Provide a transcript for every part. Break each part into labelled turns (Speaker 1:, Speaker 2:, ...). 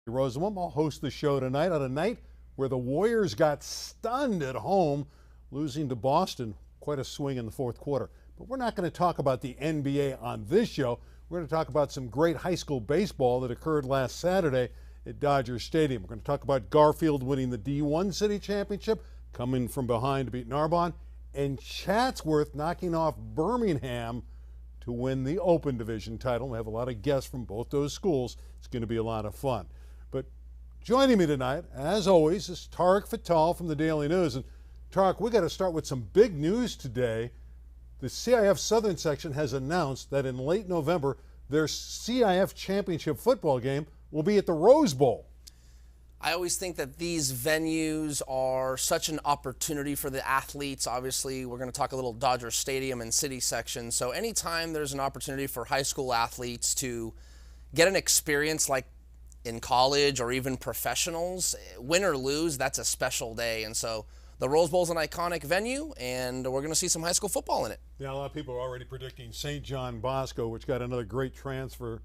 Speaker 1: Rosenbaum. I'll host the show tonight on a night where the Warriors got stunned at home, losing to Boston. Quite a swing in the fourth quarter. But we're not going to talk about the NBA on this show. We're going to talk about some great high school baseball that occurred last Saturday at Dodger Stadium. We're going to talk about Garfield winning the D1 City Championship, coming from behind to beat Narbonne, and Chatsworth knocking off Birmingham to win the Open Division title. We have a lot of guests from both those schools. It's going to be a lot of fun. But joining me tonight, as always, is Tarek Fatal from the Daily News. And Tarek, we got to start with some big news today. The CIF Southern Section has announced that in late November, their CIF Championship football game will be at the Rose Bowl.
Speaker 2: I always think that these venues are such an opportunity for the athletes. Obviously, we're going to talk a little Dodger Stadium and City Section. So anytime there's an opportunity for high school athletes to get an experience like in college or even professionals, win or lose, that's a special day. And so the Rose Bowl is an iconic venue, and we're going to see some high school football in it.
Speaker 1: Yeah, a lot of people are already predicting St. John Bosco, which got another great transfer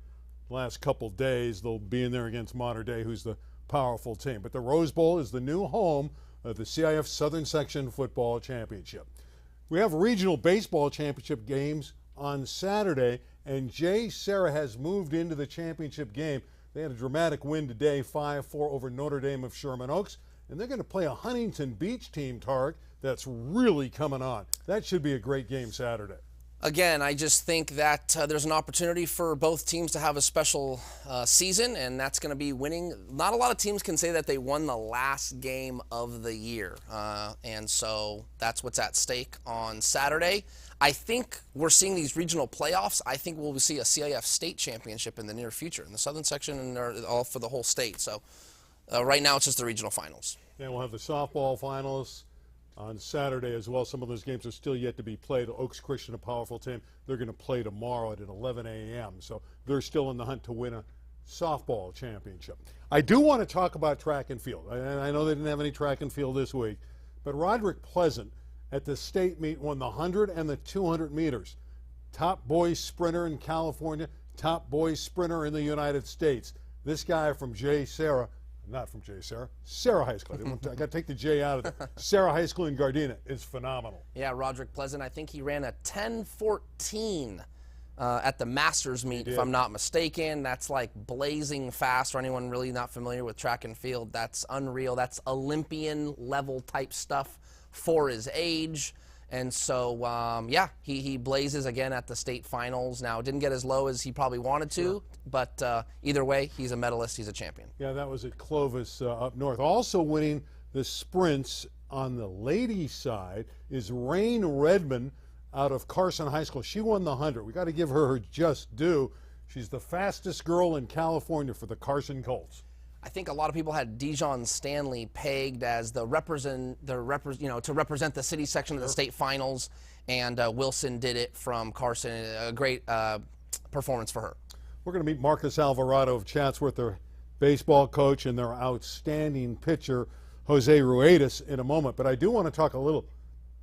Speaker 1: last couple days. They'll be in there against Mater Dei, who's the powerful team. But the Rose Bowl is the new home of the CIF Southern Section Football Championship. We have regional baseball championship games on Saturday, and Jay Serra has moved into the championship game. They had a dramatic win today, 5-4 over Notre Dame of Sherman Oaks, and they're going to play a Huntington Beach team, Tarek, that's really coming on. That should be a great game Saturday.
Speaker 2: Again, I just think that there's an opportunity for both teams to have a special season, and that's going to be winning. Not a lot of teams can say that they won the last game of the year, and so that's what's at stake on Saturday. I think we're seeing these regional playoffs. I think we'll see a CIF state championship in the near future in the Southern Section and all for the whole state. So right now it's just the regional finals.
Speaker 1: Yeah, we'll have the softball finals on Saturday as well. Some of those games are still yet to be played. Oaks Christian, a powerful team, they're going to play tomorrow at 11 a.m. So they're still in the hunt to win a softball championship. I do want to talk about track and field. I know they didn't have any track and field this week, but Roderick Pleasant at the state meet won the 100 and the 200 meters. Top boys sprinter in California, top boys sprinter in the United States. This guy from Jay Serra, not from Jay Serra, Serra High School. I got to take the J out of it. Serra High School in Gardena is phenomenal.
Speaker 2: Yeah, Roderick Pleasant, I think he ran a 10:14 at the Masters meet, if I'm not mistaken. That's like blazing fast for anyone really not familiar with track and field. That's unreal. That's Olympian level type stuff for his age. And so, yeah, he blazes again at the state finals. Now, didn't get as low as he probably wanted to, but either way, he's a medalist, he's a champion.
Speaker 1: Yeah, that was at Clovis up north. Also winning the sprints on the ladies' side is Rain Redmond out of Carson High School. She won the 100. We got to give her just due. She's the fastest girl in California for the Carson Colts.
Speaker 2: I think a lot of people had Dijon Stanley pegged as to represent the city section of the state finals, and Wilson did it from Carson. A great performance for her.
Speaker 1: We're going to meet Marcus Alvarado of Chatsworth, their baseball coach, and their outstanding pitcher, Jose Ruedas, in a moment. But I do want to talk a little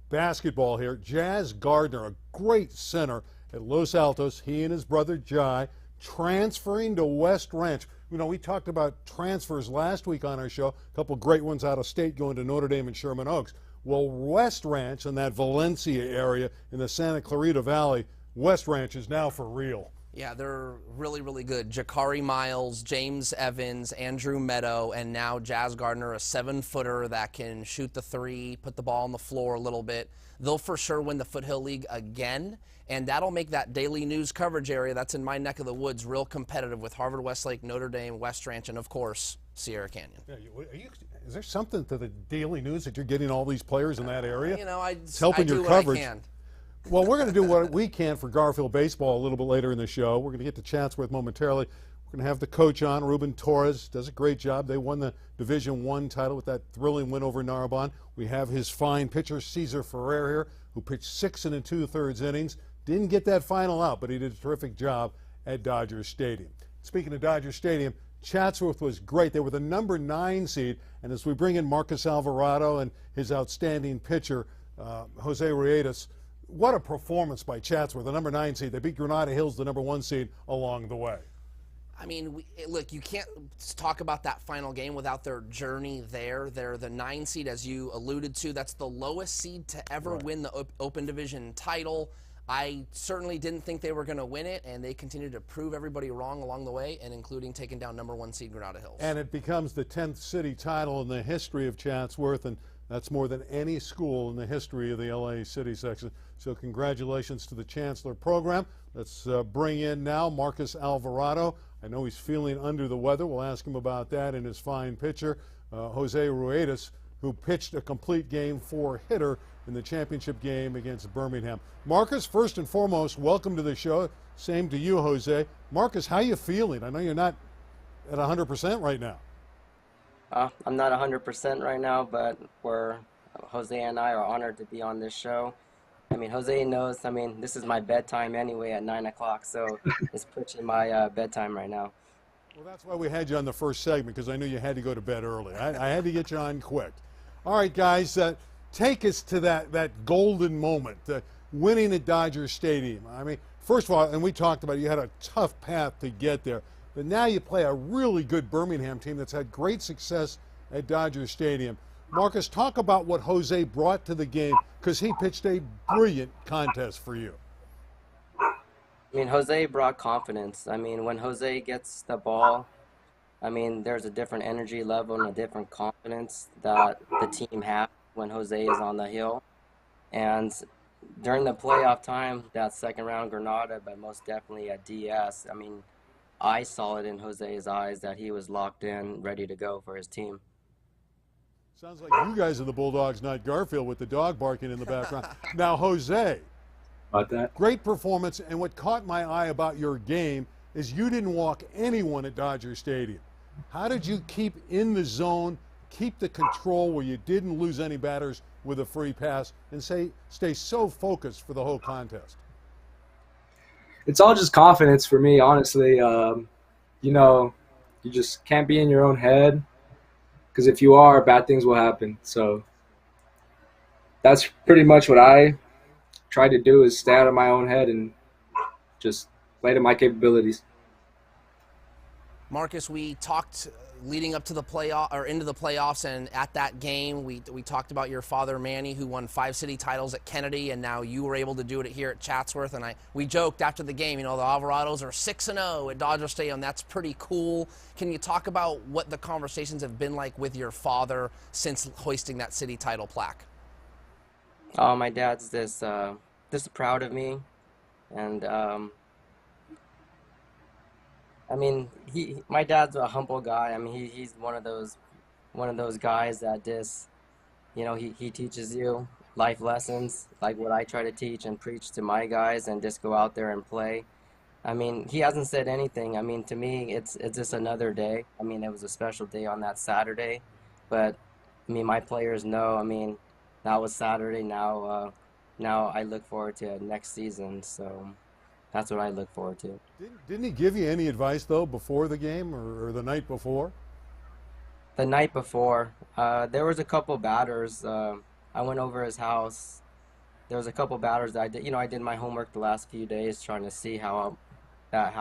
Speaker 1: basketball here. Jazz Gardner, a great center at Los Altos, he and his brother Jai, transferring to West Ranch. You know, we talked about transfers last week on our show, a couple great ones out of state going to Notre Dame and Sherman Oaks. Well, West Ranch in that Valencia area in the Santa Clarita Valley, West Ranch is now for real.
Speaker 2: Yeah, they're really, really good. Jakari Miles, James Evans, Andrew Meadow, and now Jazz Gardner, a 7-footer that can shoot the three, put the ball on the floor a little bit. They'll for sure win the Foothill League again, and that'll make that daily news coverage area that's in my neck of the woods real competitive with Harvard Westlake, Notre Dame, West Ranch, and of course, Sierra Canyon.
Speaker 1: Yeah, is there something to the daily news that you're getting all these players in that area?
Speaker 2: You know,
Speaker 1: it's helping
Speaker 2: I do
Speaker 1: your
Speaker 2: what
Speaker 1: coverage.
Speaker 2: I can.
Speaker 1: Well, we're going to do what we can for Garfield baseball a little bit later in the show. We're going to get to Chatsworth momentarily. We're going to have the coach on, Ruben Torres, does a great job. They won the Division I title with that thrilling win over Narbonne. We have his fine pitcher, Cesar Ferrer here, who pitched 6 2/3 innings. Didn't get that final out, but he did a terrific job at Dodger Stadium. Speaking of Dodger Stadium, Chatsworth was great. They were the number 9 seed, and as we bring in Marcus Alvarado and his outstanding pitcher, Jose Ruedas, what a performance by Chatsworth, the number 9 seed. They beat Granada Hills, the number 1 seed, along the way.
Speaker 2: I mean, look, you can't talk about that final game without their journey there. They're the 9 seed, as you alluded to. That's the lowest seed to ever win the Open Division title. I certainly didn't think they were going to win it, and they continued to prove everybody wrong along the way, and including taking down number 1 seed Granada Hills.
Speaker 1: And it becomes the 10th city title in the history of Chatsworth, and that's more than any school in the history of the LA City section. So congratulations to the Chancellor program. Let's bring in now Marcus Alvarado. I know he's feeling under the weather. We'll ask him about that in his fine pitcher. Jose Ruedas, who pitched a complete game 4 hitter in the championship game against Birmingham. Marcus, first and foremost, welcome to the show. Same to you, Jose. Marcus, how you feeling? I know you're not at 100% right now.
Speaker 3: I'm not 100% right now, but Jose and I are honored to be on this show. I mean, Jose knows, this is my bedtime anyway at 9 o'clock, so it's pushing my bedtime right now.
Speaker 1: Well, that's why we had you on the first segment, because I knew you had to go to bed early. I had to get you on quick. All right, guys, take us to that golden moment, winning at Dodger Stadium. I mean, first of all, and we talked about it, you had a tough path to get there, but now you play a really good Birmingham team that's had great success at Dodger Stadium. Marcus, talk about what Jose brought to the game, because he pitched a brilliant contest for you.
Speaker 3: I mean, Jose brought confidence. I mean, when Jose gets the ball, there's a different energy level and a different confidence that the team has when Jose is on the hill. And during the playoff time, that second round Granada, but most definitely at DS, I saw it in Jose's eyes that he was locked in, ready to go for his team.
Speaker 1: Sounds like you guys are the Bulldogs, not Garfield, with the dog barking in the background. Now, Jose,
Speaker 4: about that,
Speaker 1: great performance, and what caught my eye about your game is you didn't walk anyone at Dodger Stadium. How did you keep in the zone, keep the control where you didn't lose any batters with a free pass, and stay so focused for the whole contest?
Speaker 4: It's all just confidence for me, honestly. You just can't be in your own head, because if you are, bad things will happen. So that's pretty much what I try to do, is stay out of my own head and just play to my capabilities.
Speaker 2: Marcus, we talked leading up to the playoff or into the playoffs, and at that game, we talked about your father Manny, who won 5 city titles at Kennedy, and now you were able to do it here at Chatsworth. And we joked after the game, the Alvarados are 6-0 at Dodger Stadium. That's pretty cool. Can you talk about what the conversations have been like with your father since hoisting that city title plaque?
Speaker 3: Oh, my dad's this proud of me, and my dad's a humble guy. He's one of those guys that he teaches you life lessons, like what I try to teach and preach to my guys, and just go out there and play. He hasn't said anything. To me, it's just another day. It was a special day on that Saturday, but my players know. That was Saturday. Now I look forward to next season. So that's what I look forward to.
Speaker 1: Didn't he give you any advice, though, before the game or the night before?
Speaker 3: The night before, there was a couple batters. I went over his house. There was a couple batters that I did. I did my homework the last few days, trying to see how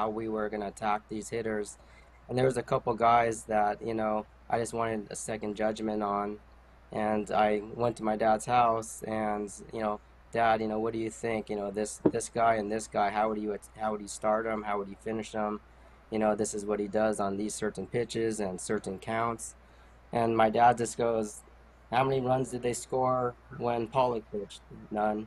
Speaker 3: we were going to attack these hitters. And there was a couple guys that, I just wanted a second judgment on. And I went to my dad's house and, Dad, what do you think? This guy and this guy, how would you start him? How would you finish him? This is what he does on these certain pitches and certain counts. And my dad just goes, how many runs did they score when Pollock pitched? None.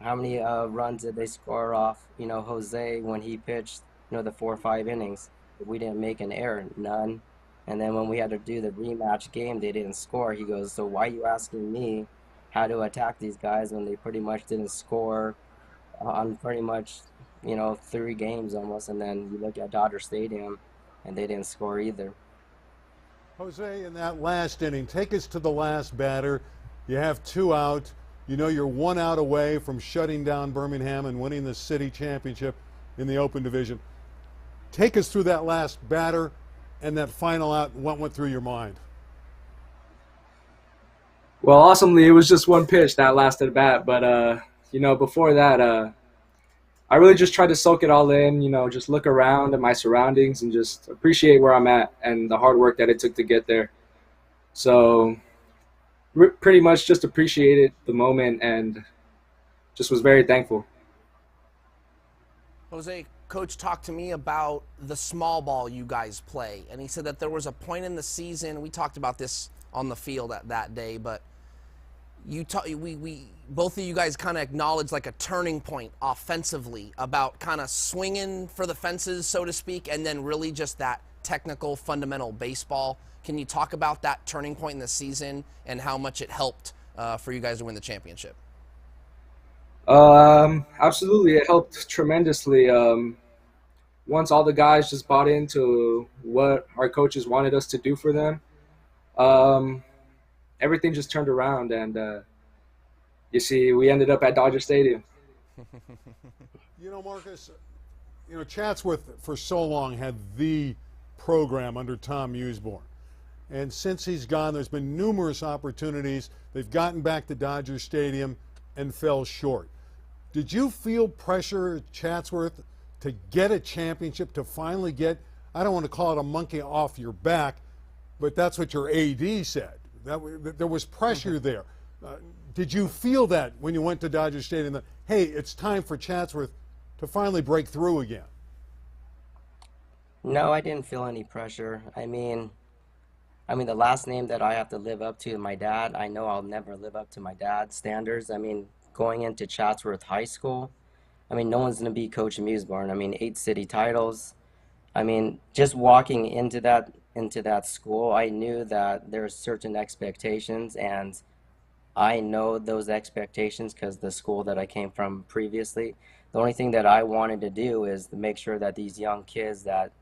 Speaker 3: How many runs did they score off, Jose when he pitched, the 4 or 5 innings? We didn't make an error. None. And then when we had to do the rematch game, they didn't score. He goes, so why are you asking me how to attack these guys when they pretty much didn't score on pretty much, 3 games almost? And then you look at Dodger Stadium, and they didn't score either.
Speaker 1: Jose, in that last inning, take us to the last batter. You have 2 out. You're 1 out away from shutting down Birmingham and winning the city championship in the Open Division. Take us through that last batter and that final out. What went through your mind?
Speaker 4: Well, awesomely, it was just one pitch that last at bat. But, before that, I really just try to soak it all in, just look around at my surroundings and just appreciate where I'm at and the hard work that it took to get there. So pretty much just appreciated the moment and just was very thankful.
Speaker 2: Jose, Coach talked to me about the small ball you guys play, and he said that there was a point in the season, we talked about this on the field that day, but we both of you guys kind of acknowledged like a turning point offensively about kind of swinging for the fences, so to speak, and then really just that technical, fundamental baseball. Can you talk about that turning point in the season and how much it helped for you guys to win the championship?
Speaker 4: Absolutely. It helped tremendously. Once all the guys just bought into what our coaches wanted us to do for them, everything just turned around, and you see, we ended up at Dodger Stadium.
Speaker 1: Marcus, Chatsworth for so long had the program under Tom Usborne. And since he's gone, there's been numerous opportunities. They've gotten back to Dodger Stadium and fell short. Did you feel pressure at Chatsworth to get a championship, to finally get, I don't want to call it a monkey off your back, but that's what your AD said. There was pressure there. Did you feel that when you went to Dodger Stadium that, hey, it's time for Chatsworth to finally break through again?
Speaker 3: No, I didn't feel any pressure. I mean, the last name that I have to live up to, my dad, I know I'll never live up to my dad's standards. Going into Chatsworth High School, no one's going to be Coach Usborne. 8 city titles. Just walking into that school, I knew that there's certain expectations, and I know those expectations because the school that I came from previously. The only thing that I wanted to do is to make sure that these young kids that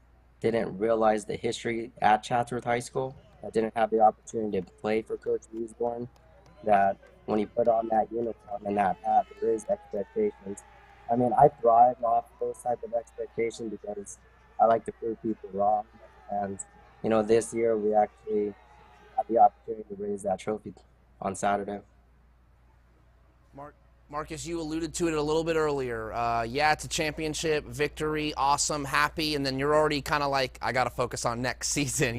Speaker 3: didn't realize the history at Chatsworth High School, that didn't have the opportunity to play for Coach Usborne, that when he put on that uniform and that hat, there is expectations. I thrive off those type of expectations because I like to prove people wrong. And, this year we actually had the opportunity to raise that trophy on Saturday.
Speaker 2: Marcus, you alluded to it a little bit earlier. It's a championship, victory, awesome, happy, and then you're already kind of like, I got to focus on next season,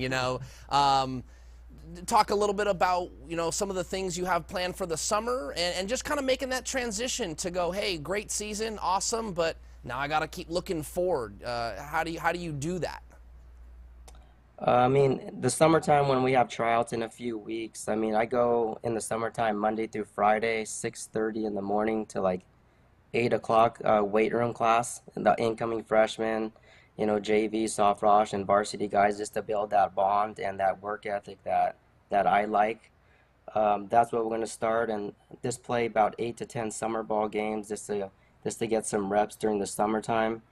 Speaker 2: Talk a little bit about, some of the things you have planned for the summer and just kind of making that transition to go, hey, great season, awesome, but now I got to keep looking forward. How do you do that?
Speaker 3: The summertime when we have tryouts in a few weeks, I go in the summertime Monday through Friday, 6:30 in the morning to like 8 o'clock weight room class, and the incoming freshmen, JV, soft rush, and varsity guys, just to build that bond and that work ethic that I like. That's what we're going to start, and just play about 8 to 10 summer ball games just to get some reps during the summertime,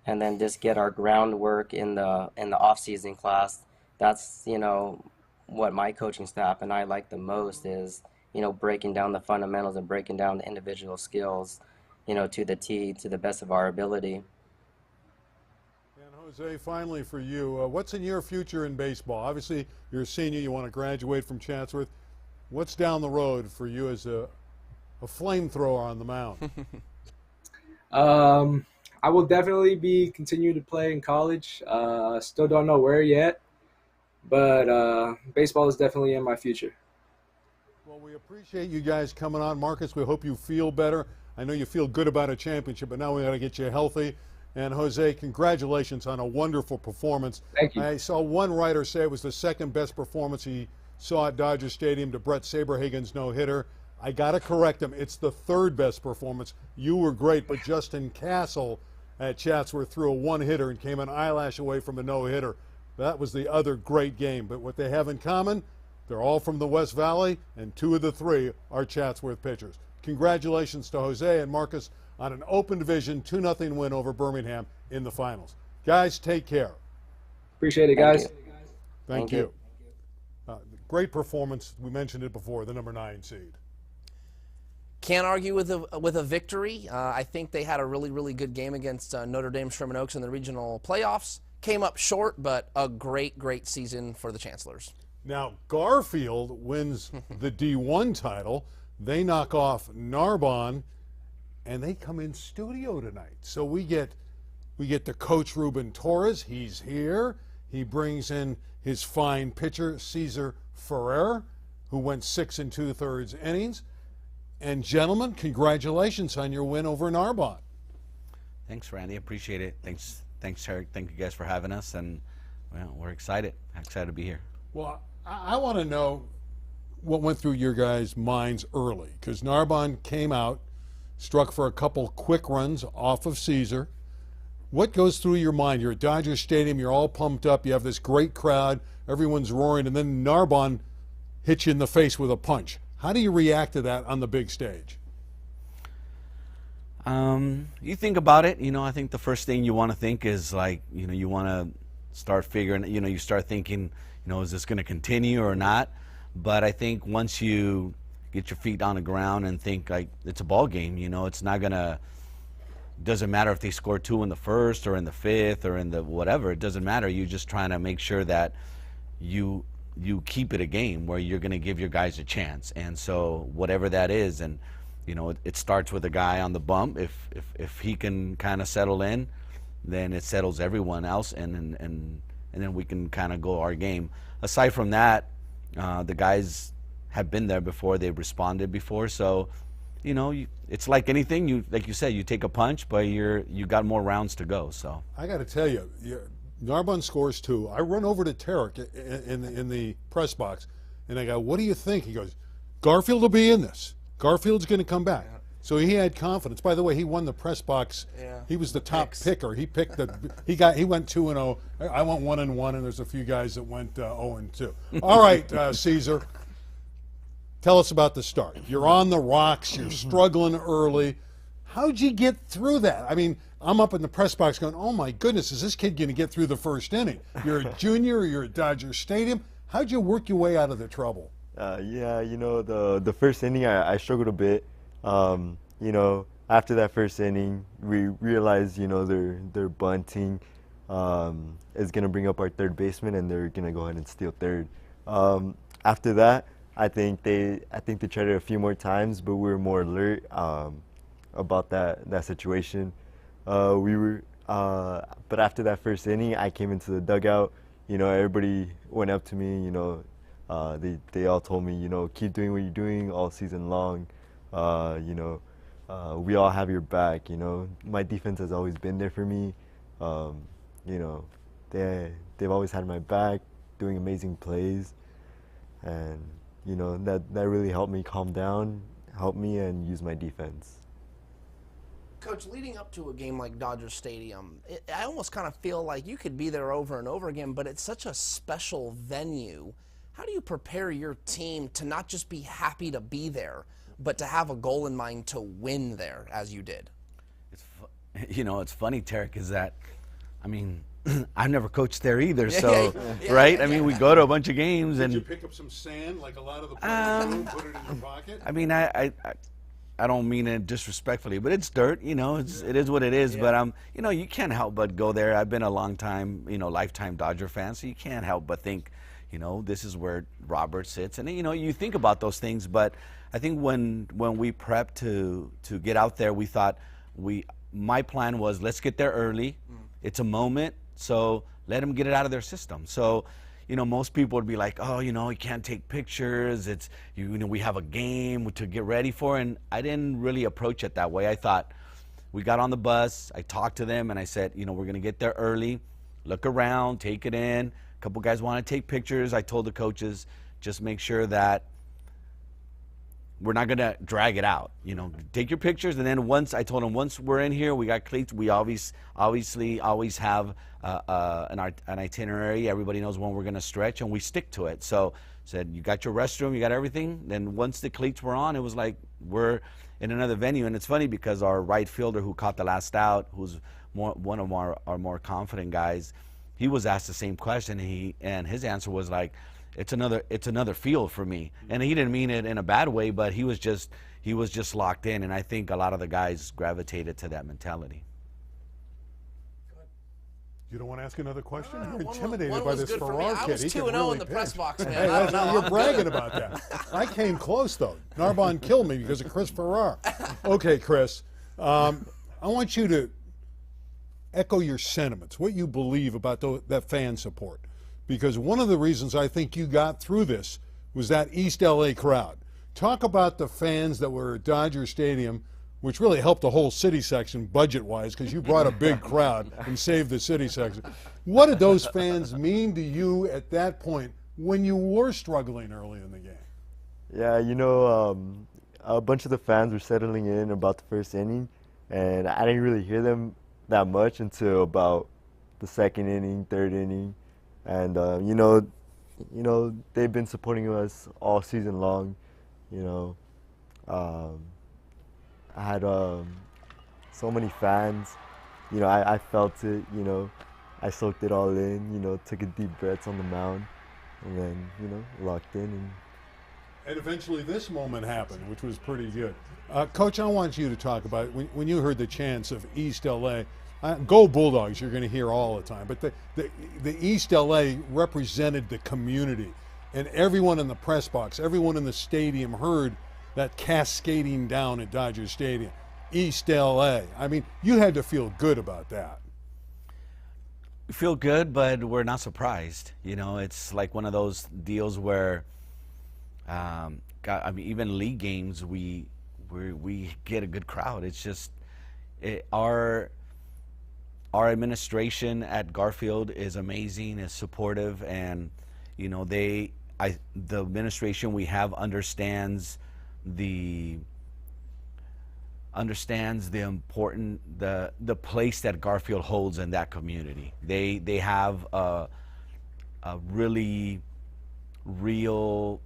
Speaker 3: and then just get our groundwork in the off-season class. That's what my coaching staff and I like the most is breaking down the fundamentals and breaking down the individual skills to the T, to the best of our ability.
Speaker 1: Jose, finally for you, what's in your future in baseball? Obviously, you're a senior. You want to graduate from Chatsworth. What's down the road for you as a flamethrower on the mound?
Speaker 4: I will definitely be continuing to play in college. Still don't know where yet, but baseball is definitely in my future.
Speaker 1: Well, we appreciate you guys coming on. Marcus, we hope you feel better. I know you feel good about a championship, but now we got to get you healthy. And Jose, congratulations on a wonderful performance.
Speaker 4: Thank you.
Speaker 1: I saw one writer say it was the second best performance he saw at Dodger Stadium to Brett Saberhagen's no-hitter. I got to correct him. It's the third best performance. You were great, but Justin Castle at Chatsworth threw a one-hitter and came an eyelash away from a no-hitter. That was the other great game. But what they have in common, they're all from the West Valley, and 2 of the 3 are Chatsworth pitchers. Congratulations to Jose and Marcus on an open division 2-0 win over Birmingham in the finals. Guys, take care.
Speaker 4: Appreciate it, guys.
Speaker 1: Thank you. Great performance. We mentioned it before, the number 9 seed.
Speaker 2: Can't argue with a victory. I think they had a really, really good game against Notre Dame Sherman Oaks in the regional playoffs. Came up short, but a great, great season for the Chancellors.
Speaker 1: Now, Garfield wins the D1 title. They knock off Narbonne and they come in studio tonight. So we get the coach Ruben Torres. He's here. He brings in his fine pitcher Cesar Ferrer, who went 6 2/3 innings. And gentlemen, congratulations on your win over Narbonne.
Speaker 5: Thanks, Randy. Appreciate it. Thanks, Tarek. Thank you guys for having us, and well, we're excited. Excited to be here.
Speaker 1: Well, I want to know what went through your guys' minds early, because Narbonne came out, struck for a couple quick runs off of Caesar. What goes through your mind? You're at Dodger Stadium, you're all pumped up, you have this great crowd, everyone's roaring, and then Narbonne hits you in the face with a punch. How do you react to that on the big stage?
Speaker 5: You think about it, I think the first thing you want to think is like, you want to start figuring, you start thinking, is this going to continue or not? But I think once you get your feet on the ground and think like it's a ball game, it's not going to, doesn't matter if they score 2 in the first or in the 5th or in the whatever, it doesn't matter. You're just trying to make sure that you keep it a game where you're going to give your guys a chance. And so whatever that is, and it starts with a guy on the bump. If he can kind of settle in, then it settles everyone else, and then we can kind of go our game. Aside from that, the guys have been there before, they've responded before, so it's like anything. Like you said, you take a punch, but you got more rounds to go. So
Speaker 1: I got to tell you, Narbonne scores 2. I run over to Tarek in the press box, and I go, "What do you think?" He goes, "Garfield will be in this. Garfield's going to come back." Yeah. So he had confidence. By the way, he won the press box. Yeah. He was the top picker. He picked he went 2-0. I went 1-1, and there's a few guys that went 0-2. All right, Caesar. Tell us about the start. You're on the rocks. You're struggling early. How'd you get through that? I mean, I'm up in the press box going, "Oh my goodness, is this kid going to get through the first inning?" You're a junior. You're at Dodger Stadium. How'd you work your way out of the trouble?
Speaker 6: Yeah, the first inning I struggled a bit. After that first inning, we realized, they're bunting is going to bring up our third baseman, and they're going to go ahead and steal third. After that, I think they tried it a few more times, but we were more alert about that situation. But after that first inning, I came into the dugout. Everybody went up to me. They all told me, keep doing what you're doing all season long. We all have your back. My defense has always been there for me. They've always had my back, doing amazing plays, and that really helped me calm down, helped me, and use my defense.
Speaker 2: Coach, leading up to a game like Dodger Stadium, I almost kind of feel like you could be there over and over again, but it's such a special venue. How do you prepare your team to not just be happy to be there, but to have a goal in mind to win there, as you did?
Speaker 5: It's funny, Tarek, is that, I've never coached there either, so, right? We go to a bunch of games.
Speaker 1: Did
Speaker 5: and
Speaker 1: you pick up some sand like a lot of the players do, put it in your pocket?
Speaker 5: I don't mean it disrespectfully, but it's dirt, it is what it is. Yeah. But, you can't help but go there. I've been a long time, lifetime Dodger fan, so you can't help but think, this is where Robert sits. And, you think about those things, but I think when we prepped to get out there, we thought my plan was, let's get there early. It's a moment, so let them get it out of their system. So, most people would be like, "Oh, you can't take pictures. It's we have a game to get ready for." And I didn't really approach it that way. I thought, we got on the bus, I talked to them, and I said, we're gonna get there early, look around, take it in. A couple guys want to take pictures. I told the coaches, just make sure that we're not gonna drag it out. Take your pictures, and then once we're in here, we got cleats. We obviously always have an itinerary. Everybody knows when we're gonna stretch, and we stick to it. So said, you got your restroom, you got everything. Then once the cleats were on, it was like we're in another venue. And it's funny because our right fielder who caught the last out, who's one of our more confident guys, he was asked the same question, and his answer was like, it's another field for me. And he didn't mean it in a bad way, but he was just locked in, and I think a lot of the guys gravitated to that mentality.
Speaker 1: You don't want to ask another question? You're intimidated by this Ferrar kid.
Speaker 2: I was 2-0 in the press box, man.
Speaker 1: Hey,
Speaker 2: I don't know.
Speaker 1: You're bragging about that. I came close, though. Narbonne killed me because of Chris Ferrar. Okay, Chris, I want you to echo your sentiments, what you believe about that fan support. Because one of the reasons I think you got through this was that East LA crowd. Talk about the fans that were at Dodger Stadium, which really helped the whole city section budget-wise because you brought a big crowd and saved the city section. What did those fans mean to you at that point when you were struggling early in the game?
Speaker 6: Yeah, a bunch of the fans were settling in about the first inning, and I didn't really hear them that much until about the second inning, third inning, and they've been supporting us all season long. I had so many fans. I felt it. I soaked it all in. Took a deep breath on the mound, and then locked in.
Speaker 1: And eventually this moment happened, which was pretty good. Coach, I want you to talk about when you heard the chants of East LA. Go Bulldogs, you're going to hear all the time. But the East LA represented the community. And everyone in the press box, everyone in the stadium heard that cascading down at Dodger Stadium. East LA. I mean, you had to feel good about that.
Speaker 5: We feel good, but we're not surprised. It's like one of those deals where even league games, we get a good crowd. It's just our administration at Garfield is amazing, is supportive, and the administration we have understands the place that Garfield holds in that community. They have a really real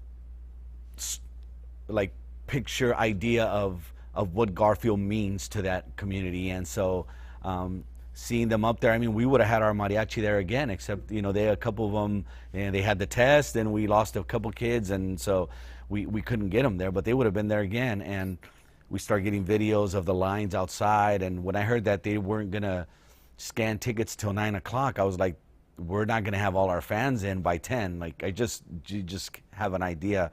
Speaker 5: picture idea of what Garfield means to that community, and so seeing them up there, we would have had our mariachi there again, except a couple of them, and they had the test, and we lost a couple kids, and so we couldn't get them there, but they would have been there again. And we started getting videos of the lines outside, and when I heard that they weren't gonna scan tickets till 9 o'clock, I was like, we're not gonna have all our fans in by 10. You just have an idea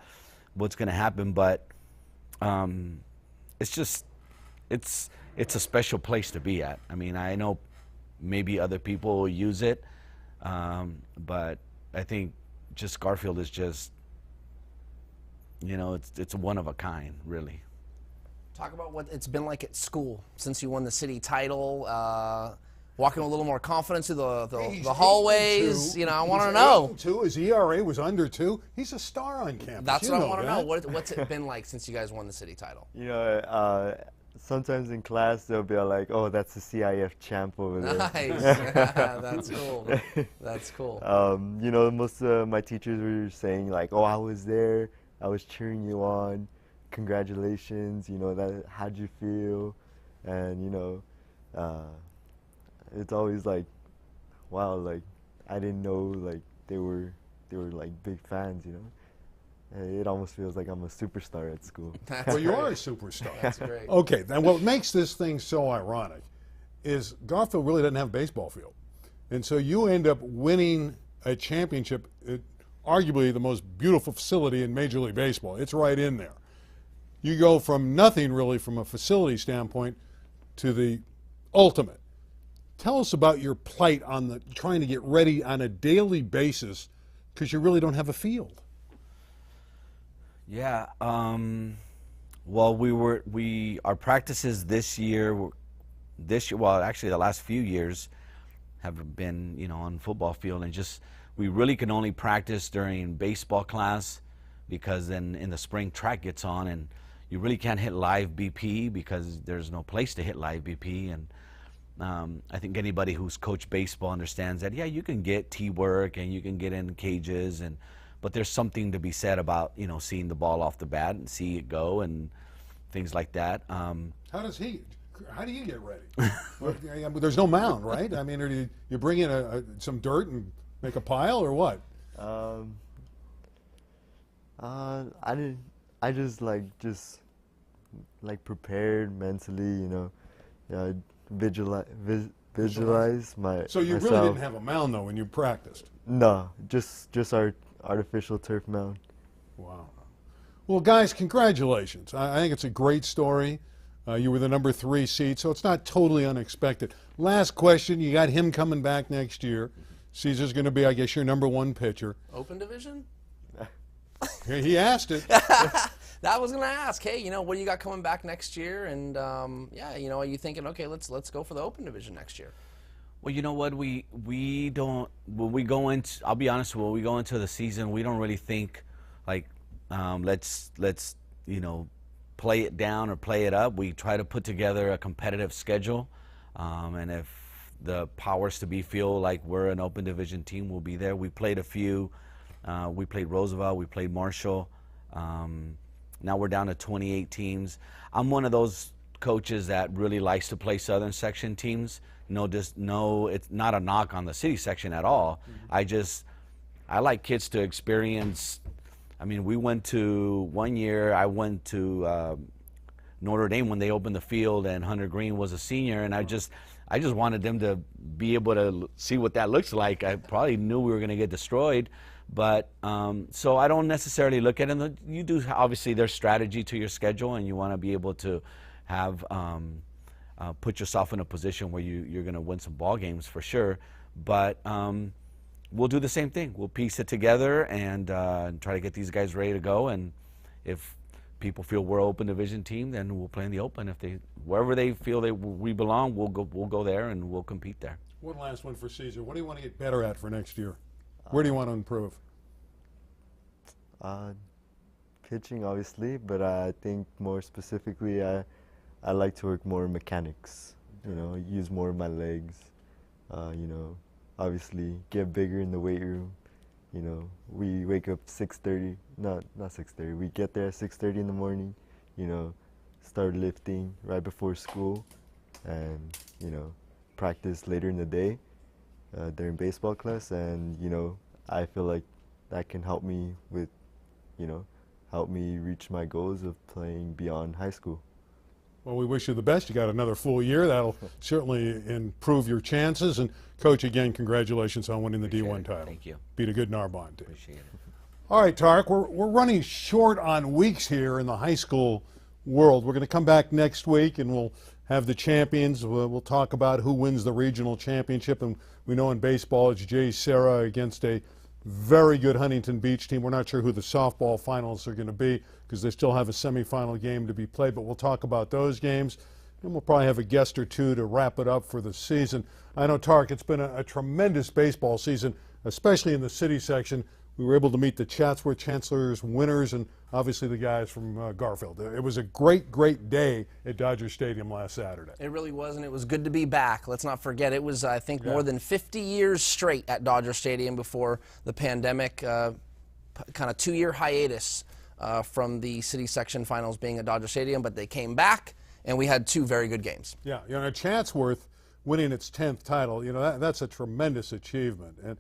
Speaker 5: what's going to happen, but it's a special place to be at. I know maybe other people will use it, but I think just Garfield is just, it's one of a kind, really.
Speaker 2: Talk about what it's been like at school since you won the city title. Walking with a little more confidence through the hallways. I want to know.
Speaker 1: 8-2. His ERA was under 2. He's a star on campus.
Speaker 2: That's what I want to know. What's it been like since you guys won the city title?
Speaker 6: Sometimes in class they'll be like, "Oh, that's the CIF champ over there."
Speaker 2: Nice. That's cool. That's cool.
Speaker 6: Most of my teachers were saying like, "Oh, I was there. I was cheering you on. Congratulations. How'd you feel?" And it's always like, wow, like I didn't know like they were like big fans, It almost feels like I'm a superstar at school.
Speaker 1: Well, you are a superstar.
Speaker 2: That's great.
Speaker 1: Okay, then what makes this thing so ironic is Garfield really doesn't have a baseball field. And so you end up winning a championship at arguably the most beautiful facility in Major League Baseball. It's right in there. You go from nothing really from a facility standpoint to the ultimate. Tell us about your plight on trying to get ready on a daily basis because you really don't have a field.
Speaker 5: Yeah. Well, our practices this year, well, actually the last few years have been, on football field, and we really can only practice during baseball class because then in the spring track gets on and you really can't hit live BP because there's no place to hit live BP. And I think anybody who's coached baseball understands that, yeah, you can get tee work and you can get in cages, but there's something to be said about, seeing the ball off the bat and see it go and things like that.
Speaker 1: How do you get ready? Well, there's no mound, right? Or do you bring in some dirt and make a pile or what?
Speaker 6: I just prepared mentally, visualize my.
Speaker 1: So you
Speaker 6: myself.
Speaker 1: really didn't have a mound though when you practiced?
Speaker 6: No, just our artificial turf mound.
Speaker 1: Wow. Well, guys, congratulations. I think it's a great story. You were the number 3 seed, so it's not totally unexpected. Last question, you got him coming back next year. Caesar's going to be, I guess, your number 1 pitcher.
Speaker 2: Open division?
Speaker 1: He asked it.
Speaker 2: That was going to ask, hey, what do you got coming back next year? And, yeah, are you thinking, okay, let's go for the open division next year?
Speaker 5: Well, you know what, we don't, when we go into, I'll be honest, when we go into the season, we don't really think like, let's play it down or play it up. We try to put together a competitive schedule, and if the powers to be feel like we're an open division team, we'll be there. We played a few, we played Roosevelt, we played Marshall. Now we're down to 28 teams. I'm one of those coaches that really likes to play Southern Section teams. It's not a knock on the city section at all. Mm-hmm. I like kids to experience. I mean, we went to, one year I went to Notre Dame when they opened the field and Hunter Green was a senior, and I just wanted them to be able to see what that looks like. I probably knew we were going to get destroyed, but so I don't necessarily look at it. You do, obviously there's strategy to your schedule, and you want to be able to have put yourself in a position where you're going to win some ball games for sure. But we'll do the same thing. We'll piece it together and try to get these guys ready to go. And if people feel we're an open division team, then we'll play in the open. If wherever they feel we belong, we'll go there and we'll compete there.
Speaker 1: One last one for Caesar. What do you want to get better at for next year? Where do you want to improve?
Speaker 6: Pitching, obviously, but I think more specifically, I like to work more mechanics. Use more of my legs. Obviously get bigger in the weight room. We wake up 6:30. Not 6:30. We get there at 6:30 in the morning. Start lifting right before school, and practice later in the day during baseball class. And I feel like that can help me with, help me reach my goals of playing beyond high school.
Speaker 1: Well, we wish you the best. You got another full year. That'll certainly improve your chances. And, Coach, again, congratulations on winning the D1 title.
Speaker 5: Thank you.
Speaker 1: Beat a good Narbonne team.
Speaker 5: Appreciate it.
Speaker 1: All right, Tarek, we're running short on weeks here in the high school world. We're going to come back next week, and we'll have the champions. We'll talk about who wins the regional championship. And we know in baseball it's Jay Serra against a very good Huntington Beach team. We're not sure who the softball finals are going to be because they still have a semifinal game to be played, but we'll talk about those games. And we'll probably have a guest or two to wrap it up for the season. I know, Tarek, it's been a tremendous baseball season, especially in the city section. We were able to meet the Chatsworth Chancellors winners and obviously the guys from Garfield. It was a great, great day at Dodger Stadium last Saturday.
Speaker 2: It really was, and it was good to be back. Let's not forget, it was, I think, more than 50 years straight at Dodger Stadium before the pandemic, kind of 2-year hiatus from the city section finals being at Dodger Stadium, but they came back, and we had 2 very good games. Yeah,
Speaker 1: Chatsworth winning its 10th title, that's a tremendous achievement. And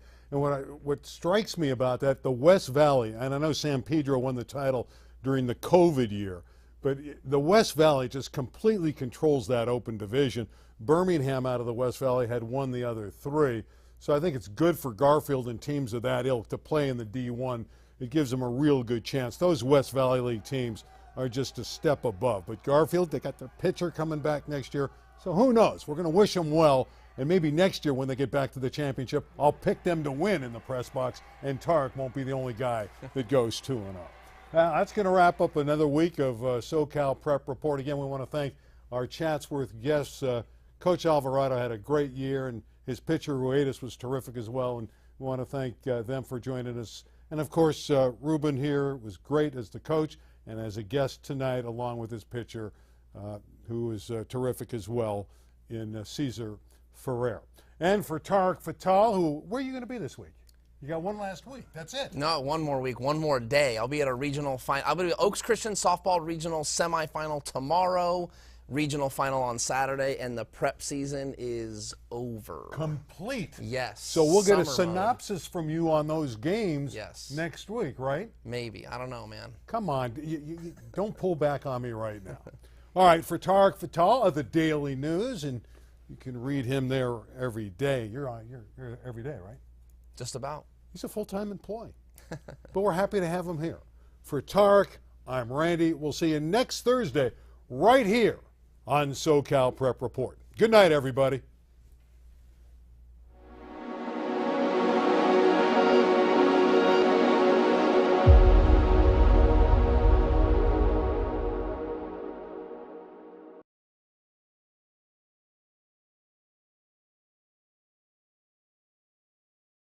Speaker 1: what strikes me about that, the West Valley, and I know San Pedro won the title during the COVID year, but the West Valley just completely controls that open division. Birmingham out of the West Valley had won the other 3. So I think it's good for Garfield and teams of that ilk to play in the D1. It gives them a real good chance. Those West Valley League teams are just a step above. But Garfield, they got their pitcher coming back next year. So who knows? We're going to wish them well. And maybe next year when they get back to the championship, I'll pick them to win in the press box, and Tarek won't be the only guy that goes 2-0. That's going to wrap up another week of SoCal Prep Report. Again, we want to thank our Chatsworth guests. Coach Alvarado had a great year, and his pitcher Ruedas was terrific as well. And we want to thank them for joining us. And, of course, Ruben here was great as the coach and as a guest tonight, along with his pitcher, who was terrific as well in Caesar Ferrer. And for Tarek Fatal, where are you going to be this week? You got one last week. That's it.
Speaker 2: No, one more week, one more day. I'll be at a regional final. I'll be at Oaks Christian softball regional semifinal tomorrow, regional final on Saturday, and the prep season is over.
Speaker 1: Complete.
Speaker 2: Yes.
Speaker 1: So we'll get a synopsis from you on those games next week, right?
Speaker 2: Maybe. I don't know, man.
Speaker 1: Come on. You don't pull back on me right now. All right, for Tarek Fatal of the Daily News, and you can read him there every day. You're every day, right?
Speaker 2: Just about.
Speaker 1: He's a full-time employee. But we're happy to have him here. For Tarek, I'm Randy. We'll see you next Thursday right here on SoCal Prep Report. Good night, everybody.